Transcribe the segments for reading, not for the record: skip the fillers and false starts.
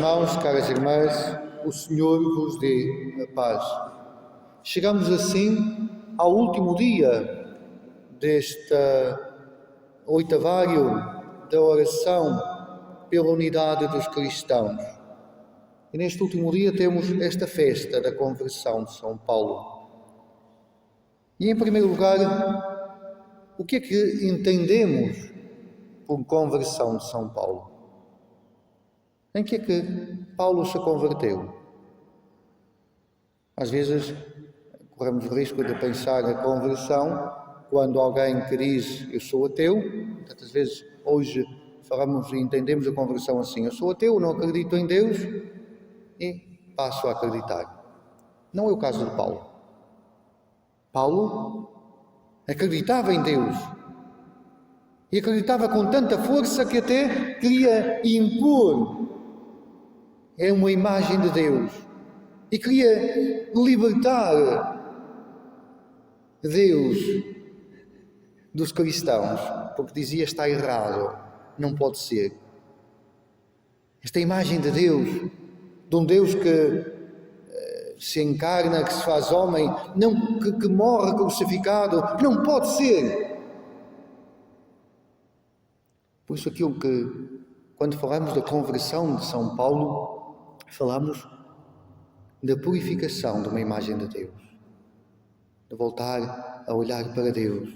irmãos, caras irmãs, o Senhor vos dê a paz. Chegamos assim ao último dia deste oitavário da oração pela unidade dos cristãos. E neste último dia temos esta festa da conversão de São Paulo. E em primeiro lugar, o que é que entendemos por conversão de São Paulo? Em que é que Paulo se converteu? Às vezes corremos o risco de pensar a conversão quando alguém que diz eu sou ateu. Tantas vezes hoje falamos e entendemos a conversão assim: eu sou ateu, não acredito em Deus e passo a acreditar. Não é o caso de Paulo. Paulo acreditava em Deus e acreditava com tanta força que até queria impor uma imagem de Deus e queria libertar Deus dos cristãos, porque dizia: está errado, não pode ser. Esta imagem de Deus, de um Deus que se encarna, que se faz homem, não, que morre crucificado, não pode ser. Por isso aquilo que, quando falamos da conversão de São Paulo, falamos da purificação de uma imagem de Deus, de voltar a olhar para Deus,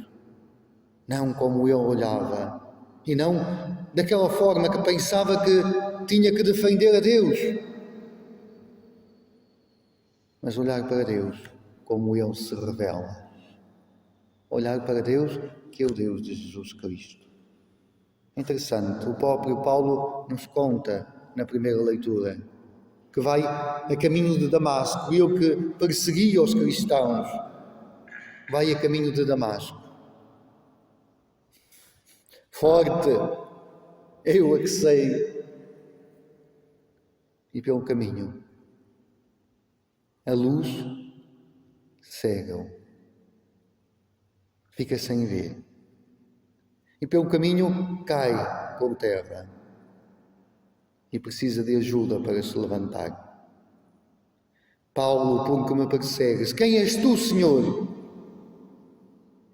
não como ele olhava, e não daquela forma que pensava que tinha que defender a Deus, mas olhar para Deus como ele se revela, olhar para Deus que é o Deus de Jesus Cristo. Interessante, o próprio Paulo nos conta na primeira leitura que vai a caminho de Damasco, ele que perseguia os cristãos, vai a caminho de Damasco. Forte, eu a que sei. E pelo caminho, a luz cega-o, fica sem ver. E pelo caminho cai por terra e precisa de ajuda para se levantar. Paulo, por que me persegues? Quem és tu, Senhor?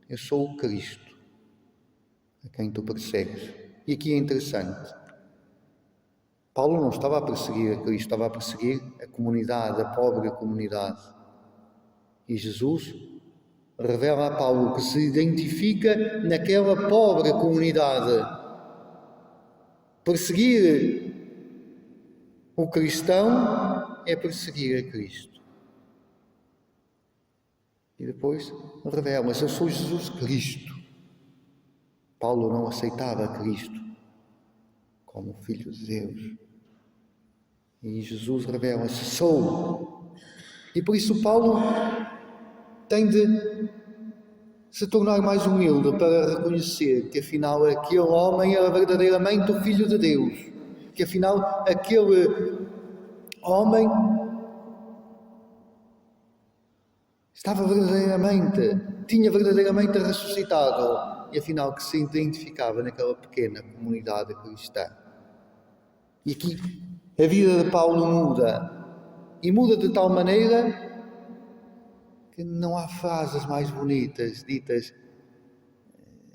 Eu sou o Cristo, a quem tu persegues. E aqui é interessante. Paulo não estava a perseguir a Cristo, estava a perseguir a comunidade, a pobre comunidade. E Jesus revela a Paulo que se identifica naquela pobre comunidade. Perseguir o cristão é perseguir a Cristo. E depois revela-se: eu sou Jesus Cristo. Paulo não aceitava Cristo como Filho de Deus. E Jesus revela-se: sou. E por isso Paulo tem de se tornar mais humilde para reconhecer que afinal aquele homem era verdadeiramente o Filho de Deus, que afinal aquele homem tinha verdadeiramente ressuscitado e afinal que se identificava naquela pequena comunidade cristã. E aqui a vida de Paulo muda, e muda de tal maneira que não há frases mais bonitas ditas.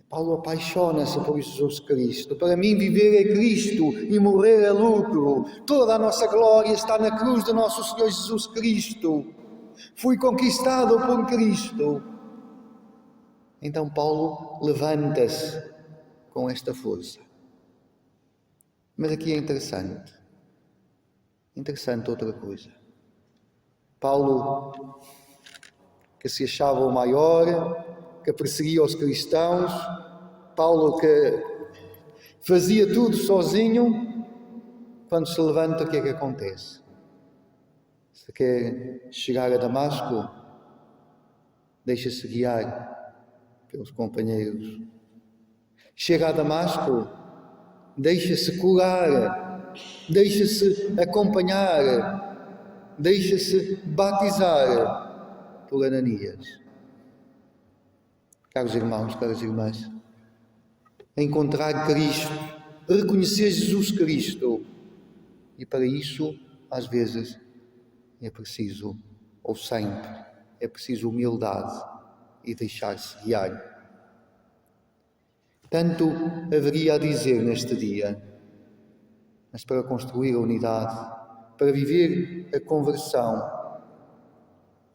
Paulo apaixona-se por Jesus Cristo. Para mim viver é Cristo e morrer é lucro. Toda a nossa glória está na cruz de nosso Senhor Jesus Cristo. Fui conquistado por Cristo. Então Paulo levanta-se com esta força. Mas aqui é interessante outra coisa. Paulo, que se achava o maior, que perseguia os cristãos, Paulo que fazia tudo sozinho, quando se levanta, o que é que acontece? Se quer chegar a Damasco, deixa-se guiar pelos companheiros. Chega a Damasco, deixa-se curar, deixa-se acompanhar, deixa-se batizar por Ananias. Caros irmãos, caras irmãs, encontrar Cristo, reconhecer Jesus Cristo, E para isso, às vezes, é preciso, ou sempre, é preciso humildade e deixar-se guiar. Tanto haveria a dizer neste dia, mas para construir a unidade, para viver a conversão,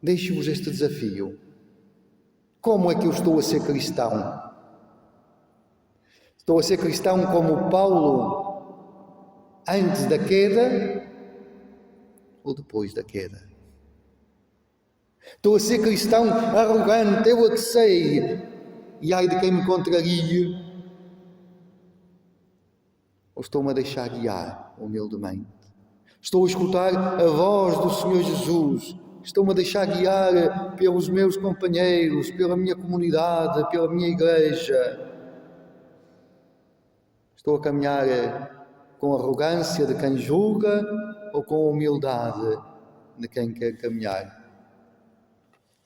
deixo-vos este desafio. Como é que eu estou a ser cristão? Estou a ser cristão como Paulo antes da queda ou depois da queda? Estou a ser cristão arrogante, eu é que sei, e ai de quem me contrarie? Ou estou-me a deixar guiar humildemente? Estou a escutar a voz do Senhor Jesus? Estou-me a deixar guiar pelos meus companheiros, pela minha comunidade, pela minha igreja? Estou a caminhar com arrogância de quem julga ou com humildade de quem quer caminhar?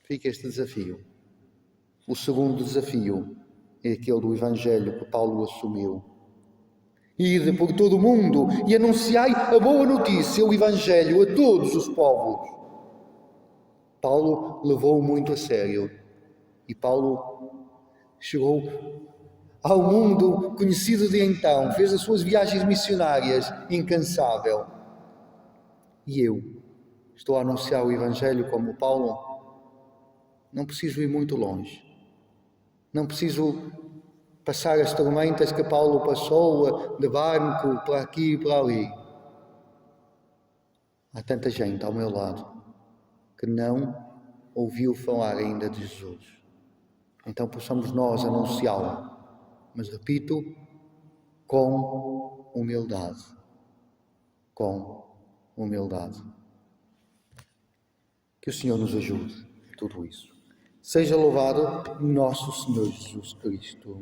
Fica este desafio. O segundo desafio é aquele do Evangelho que Paulo assumiu. Ide por todo o mundo e anunciai a boa notícia, o Evangelho, a todos os povos. Paulo levou muito a sério e Paulo chegou ao mundo conhecido de então, fez as suas viagens missionárias incansável. E eu estou a anunciar o Evangelho como Paulo. Não preciso ir muito longe. Não preciso passar as tormentas que Paulo passou de barco para aqui e para ali. Há tanta gente ao meu lado que não ouviu falar ainda de Jesus. Então possamos nós anunciá-lo. Mas repito, com humildade. Com humildade. Que o Senhor nos ajude em tudo isso. Seja louvado nosso Senhor Jesus Cristo.